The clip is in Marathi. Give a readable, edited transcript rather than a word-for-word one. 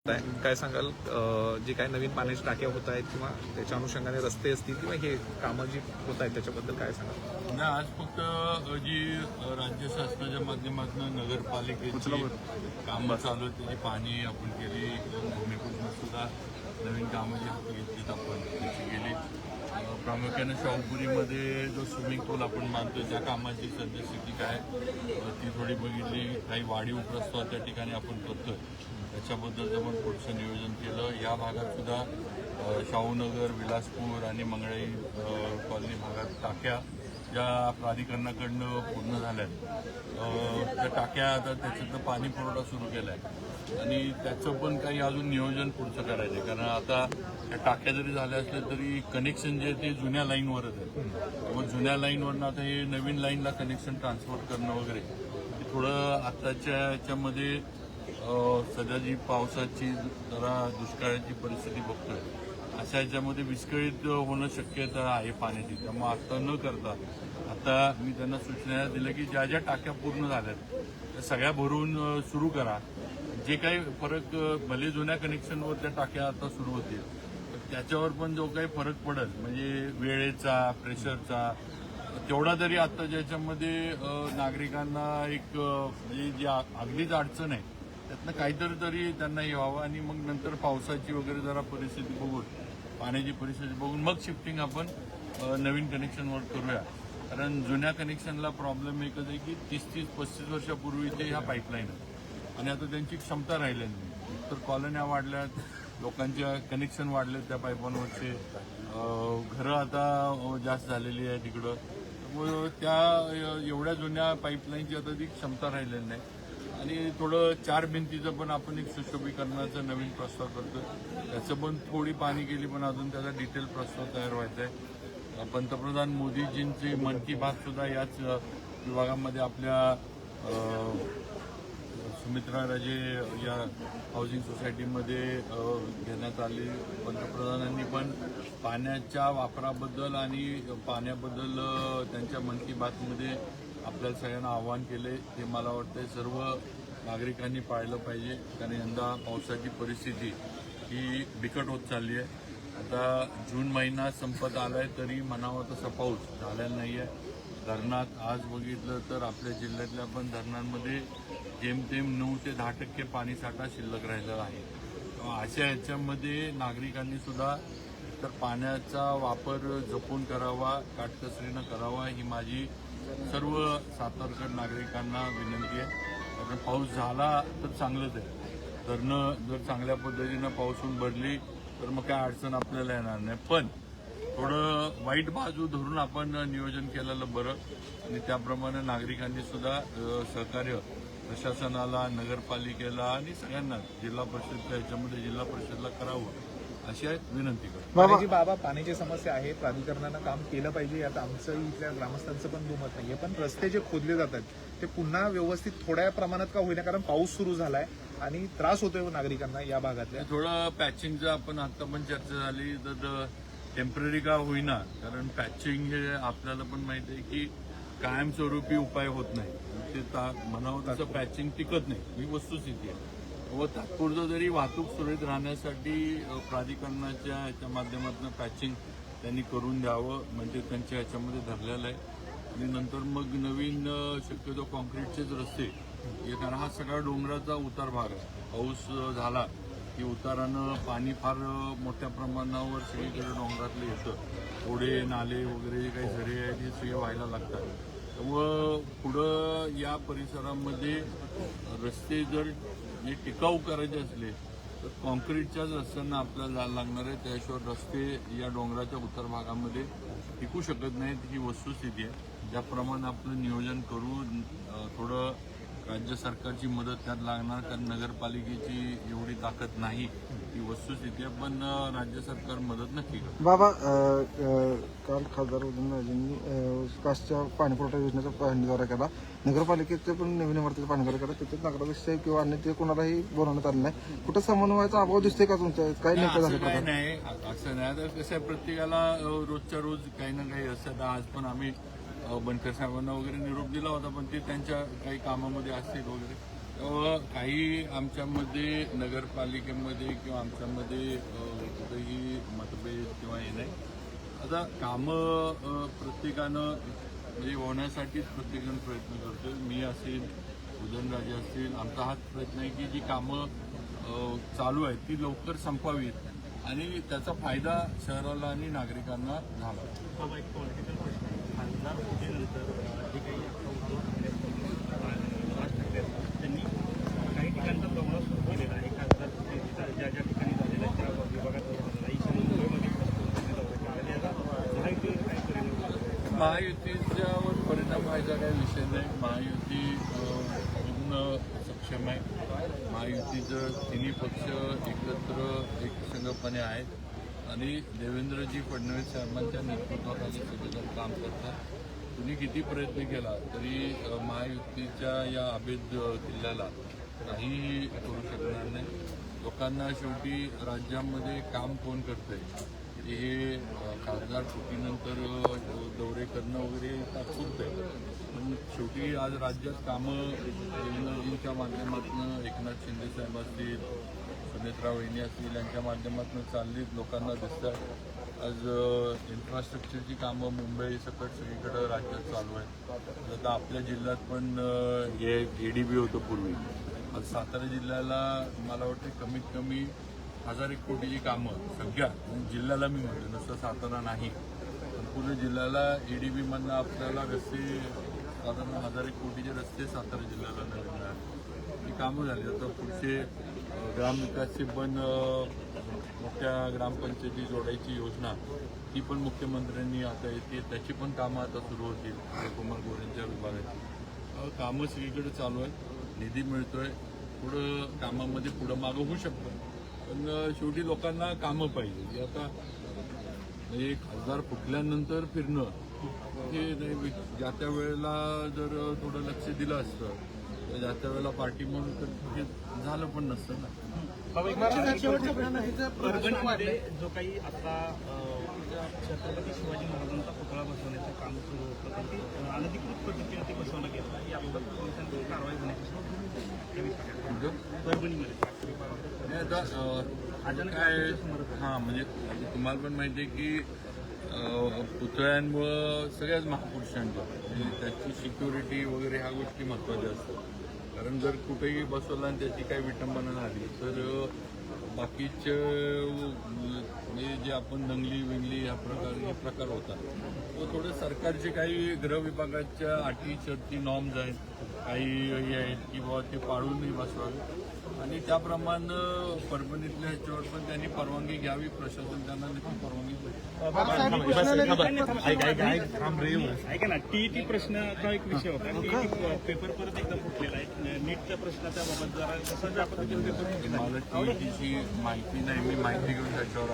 काय सांगाल जे काही नवीन पाण्याची टाक्या होत आहेत किंवा त्याच्या अनुषंगाने रस्ते असतील किंवा हे कामं जी होत आहेत त्याच्याबद्दल काय सांगाल? नाही, आज फक्त जी राज्य शासनाच्या माध्यमातून नगरपालिकेची कामं चालू आहेत त्याची पाहणी आपण केली. भूमिपूजन सुद्धा नवीन कामं जी हाती घेतलीत आपण त्याची गेली. प्रामुख्याने शाहूपुरीमध्ये जो स्विमिंग पूल आपण मानतो त्या कामाची सद्यस्थिती काय ती थोडी बघितली. काही वाढीव प्रस्ताव त्या ठिकाणी आपण करतोय त्याच्याबद्दलचं पण पुढचं नियोजन केलं. या भागात सुद्धा शाहूनगर, विलासपूर आणि मंगळाई कॉलनी भागात टाक्या ज्या प्राधिकरणाकडनं पूर्ण झाल्या त्या टाक्या आता त्याच्यातलं पाणी पुरवठा सुरू केला आहे आणि त्याचं पण काही अजून नियोजन पुढचं करायचं आहे. कारण आता त्या टाक्या जरी झाल्या असल्या तरी कनेक्शन जे आहे ते जुन्या लाईनवरच आहे. मग जुन्या लाईनवरनं आता हे नवीन लाईनला कनेक्शन ट्रान्सफर करणं वगैरे हे थोडं आत्ताच्या याच्यामध्ये सध्या जी पावसाची जरा दुष्काळाची परिस्थिती बघतोय अशा याच्यामध्ये विस्कळीत होणं शक्यता आहे पाण्याची. त्यामुळे आता न करता आता मी त्यांना सूचना दिल्या की ज्या ज्या टाक्या पूर्ण झाल्यात त्या सगळ्या भरून सुरू करा. जे काही फरक भले जुन्या कनेक्शनवर त्या टाक्या आता सुरू होतील त्याच्यावर पण जो काही फरक पडेल म्हणजे वेळेचा, प्रेशरचा तेवढा तरी आता ज्याच्यामध्ये नागरिकांना एक म्हणजे जी अगदीच अडचण आहे त्यातनं काहीतरी तरी त्यांना हे व्हावं आणि मग नंतर पावसाची वगैरे जरा परिस्थिती बघून पाण्याची परिस्थिती बघून मग शिफ्टिंग आपण नवीन कनेक्शनवर करूया. कारण जुन्या कनेक्शनला प्रॉब्लेम एकच आहे की 30-35 वर्षापूर्वीचे ह्या पाईपलाईन आहेत आणि आता त्यांची क्षमता राहिली नाही. तर कॉलन्या वाढल्यात, लोकांच्या कनेक्शन वाढलेत त्या पाईपांवरचे, घरं आता जास्त झालेली आहे तिकडं. त्यामुळं त्या एवढ्या जुन्या पाईपलाईनची आता ती क्षमता राहिलेली नाही आणि थोडं 4 भिंतीचं पण आपण एक सुशोभीकरणाचा नवीन प्रस्ताव करतोय. त्याचं पण थोडी पाहणी केली पण अजून त्याचा डिटेल प्रस्ताव तयार व्हायचा आहे. पंतप्रधान मोदीजींची मन की बात सुद्धा याच विभागामध्ये आपल्या सुमित्रा राजे या हाऊसिंग सोसायटीमध्ये घेण्यात आली. पंतप्रधानांनी पण पाण्याच्या वापराबद्दल आणि पाण्याबद्दल त्यांच्या मन की बातमध्ये आपल्याला सगळ्यांना आवाहन केले. ते मला वाटतं सर्व नागरिकांनी पाळलं पाहिजे. कारण यंदा पावसाची परिस्थिती ही बिकट होत चालली आहे. आता जून महिना संपत आलाय तरी म्हणावा तसा पाऊस झालेला नाही आहे. धरणात आज बघितलं तर आपल्या जिल्ह्यातल्या पण धरणांमध्ये जेमतेम 9 ते 10% पाणीसाठा शिल्लक राहिलेला आहे. अशा ह्याच्यामध्ये नागरिकांनी सुद्धा तर पाण्याचा वापर जपून करावा, काटकसरीनं करावा ही माझी सर्व सातारकर नागरिकांना विनंती आहे. कारण पाऊस झाला तर चांगलंच आहे. धरणं जर चांगल्या पद्धतीनं पाऊसून भरली तर मग काय अडचण आपल्याला येणार नाही. पण थोडं वाईट बाजू धरून आपण नियोजन केलेलं बरं आणि त्याप्रमाणे नागरिकांनी सुद्धा सहकार्य प्रशासनाला, नगरपालिकेला आणि सगळ्यांना जिल्हा परिषदच्या ह्याच्यामध्ये जिल्हा परिषदला करावं अशी विनंती करतो. बाबा पाण्याची समस्या आहे, प्राधिकरणानं काम केलं पाहिजे यात आमचं इथल्या ग्रामस्थांचं पण दुमत नाहीये. पण रस्ते जे खोदले जातात ते पुन्हा व्यवस्थित थोड्या प्रमाणात का होईना कारण पाऊस सुरू झालाय आणि त्रास होतोय नागरिकांना या भागातल्या. थोडं पॅचिंगचं आपण आता पण चर्चा झाली तर टेम्पररी का होईना कारण पॅचिंग हे आपल्याला पण माहिती आहे की कायमस्वरूपी उपाय होत नाही. ते म्हणावं तसं पॅचिंग टिकत नाही ही वस्तुस्थिती आहे. व तात्पुरतं जरी वाहतूक सुरळीत राहण्यासाठी प्राधिकरणाच्या ह्याच्या माध्यमातून पॅचिंग त्यांनी करून द्यावं म्हणजे त्यांच्या ह्याच्यामध्ये धरलेलं आहे. आणि नंतर मग नवीन शक्यतो कॉन्क्रीटचेच रस्ते कारण हा सगळा डोंगराचा उतार भाग आहे. पाऊस झाला की उतारानं पाणी फार मोठ्या प्रमाणावर सगळीकडे डोंगरातलं येतं. ओढे, नाले वगैरे जे काही झरे आहेत हे सगळे व्हायला लागतात. त्यामुळं पुढं या परिसरामध्ये रस्ते जर टिकाऊ करायचे असले तर कॉन्क्रीटच्याच रस्त्यांना आपल्याला जायला लागणार आहे. त्याशिवाय रस्ते या डोंगराच्या उतार भागामध्ये टिकू शकत नाहीत ही वस्तुस्थिती आहे. त्याप्रमाणे आपलं नियोजन करून थोडं राज्य सरकारची मदत त्यात लागणार कारण नगरपालिकेची एवढी ताकद नाही ही वस्तुस्थिती आहे. पण राज्य सरकार मदत नक्की करतं. बाबा काल खासदार उदयनराजेंनी कासच्या पाणीपुरवठा योजनेचा पाहणी दौरा केला. नगरपालिकेचे पण नवीन इमारतीचा पाहणी दौरा केला. तिथे नगराध्यक्ष किंवा अन्य ते कोणालाही बोलवण्यात आलं नाही. कुठं समन्वयाचा अभाव दिसतोय का तुमच्या? काय नेमकं झालं? नाही असं नाही. तर कसं आहे प्रत्येकाला रोजच्या रोज काही ना काही असतं. आज पण आम्ही बनकर साहेबांना वगैरे निरोप दिला होता पण ते त्यांच्या काही कामामध्ये असतील वगैरे काही आमच्यामध्ये नगरपालिकेमध्ये किंवा आमच्यामध्ये कुठेही मतभेद किंवा हे नाही. आता कामं प्रत्येकानं म्हणजे होण्यासाठीच प्रत्येकजण प्रयत्न करतोय. मी असेल, उदयनराजे असतील, आमचा हाच प्रयत्न आहे की जी कामं चालू आहेत ती लवकर संपवावीत आणि त्याचा फायदा शहराला आणि नागरिकांना झाला. हा एक पॉलिटिकल प्रश्न आहे. खासदार होण्यानंतर जे काही राज ठाकरे असतात त्यांनी काही ठिकाणचा दौरा सुरू केलेला आहे. खासदार ज्या ज्या ठिकाणी झालेला आहे त्या विभागात झालेला आहे. ईशान्य मुंबईमध्ये दौरा केलेला आहे. महायुतीवर काय परिणाम? महायुतीच्यावर परिणाम व्हायचा काही विषय नाही. महायुती पूर्ण सक्षम आहे. महायुतीचं तिन्ही पक्ष एकत्र एकसंघपणे आहेत आणि देवेंद्रजी फडणवीस साहेबांच्या नेतृत्वाखाली सगळेजण काम करतात. कुणी किती प्रयत्न केला तरी महायुतीच्या या अभेद किल्ल्याला काहीही करू शकणार नाही. लोकांना शेवटी राज्यामध्ये काम कोण करतंय हे खासदार सुट्टीनंतर दौरे करणं वगैरे तात्पुरतं आहे. पण शेवटी आज राज्यात कामं देवेंद्रजींच्या माध्यमातून एकनाथ शिंदे साहेब असतील, सुनेत्रा वहिनी असतील यांच्या माध्यमातून चाललीत, लोकांना दिसतात. आज इन्फ्रास्ट्रक्चरची कामं मुंबई सकट सगळीकडे राज्यात चालू आहेत. आता आपल्या जिल्ह्यात पण हे ADB होतं पूर्वी. आज सातारा जिल्ह्याला मला वाटतं कमीत कमी 1000 कोटीची कामं सगळ्या जिल्ह्याला मी म्हणतो, नुसतं सातारा नाही पण पूर्ण जिल्ह्याला ADB मधनं आपल्याला रस्ते साधारण 1000 कोटीचे रस्ते सातारा जिल्ह्याला नवीन मिळाले. ही कामं झाली. आता पुढचे ग्रामविकासची पण मोठ्या ग्रामपंचायती जोडायची योजना ती पण मुख्यमंत्र्यांनी आता येते, त्याची पण कामं आता सुरू होतील कुमार गोरेंच्या विभागाची. कामं सगळीकडे चालू आहेत, निधी मिळतोय, पुढं कामामध्ये पुढं मागं होऊ शकतं. पण शेवटी लोकांना कामं पाहिजे. आता एक खासदार फुटल्यानंतर फिरणं हे नाही. ज्या त्या वेळेला जर थोडं लक्ष दिलं असतं तर ज्या त्या वेळेला पार्टी म्हणून तर हे झालं पण नसतं ना. परभणीमध्ये जो काही आता छत्रपती शिवाजी महाराजांचा पुतळा बसवण्याचं काम सुरू होतं तर ते अनधिकृत पद्धतीने ते बसवलं गेलं. याबाबत पोलिसांची कारवाई होण्याची परभणीमध्ये काय हां म्हणजे तुम्हाला पण माहिती आहे की पुतळ्यांमुळं सगळ्याच महापुरुषांच्या म्हणजे त्याची सिक्युरिटी वगैरे ह्या गोष्टी महत्त्वाच्या असतात. कारण जर कुठेही बसवला आणि त्याची काही विटंबना झाली तर बाकीचे म्हणजे जे आपण दंगली विंगली हे प्रकार होतात. तो थोडं सरकारचे काही गृह विभागाच्या अटी शर्ती नॉर्म्स आहेत, काही हे आहेत की बाबा ते पाळूनही बसवावे आणि त्याप्रमाणे परभणीतल्या ह्याच्यावर पण त्यांनी परवानगी घ्यावी. प्रशासन त्यांना नक्की परवानगी ऐका ना. TET प्रश्नाचा एक विषय होता. TET पेपर परत एकदा फुटलेला आहे. नीटच्या प्रश्नाच्या बाबत जरा कसं ज्या पद्धतीने पेपर मला TETची माहिती नाही. मी माहिती घेऊन त्याच्यावर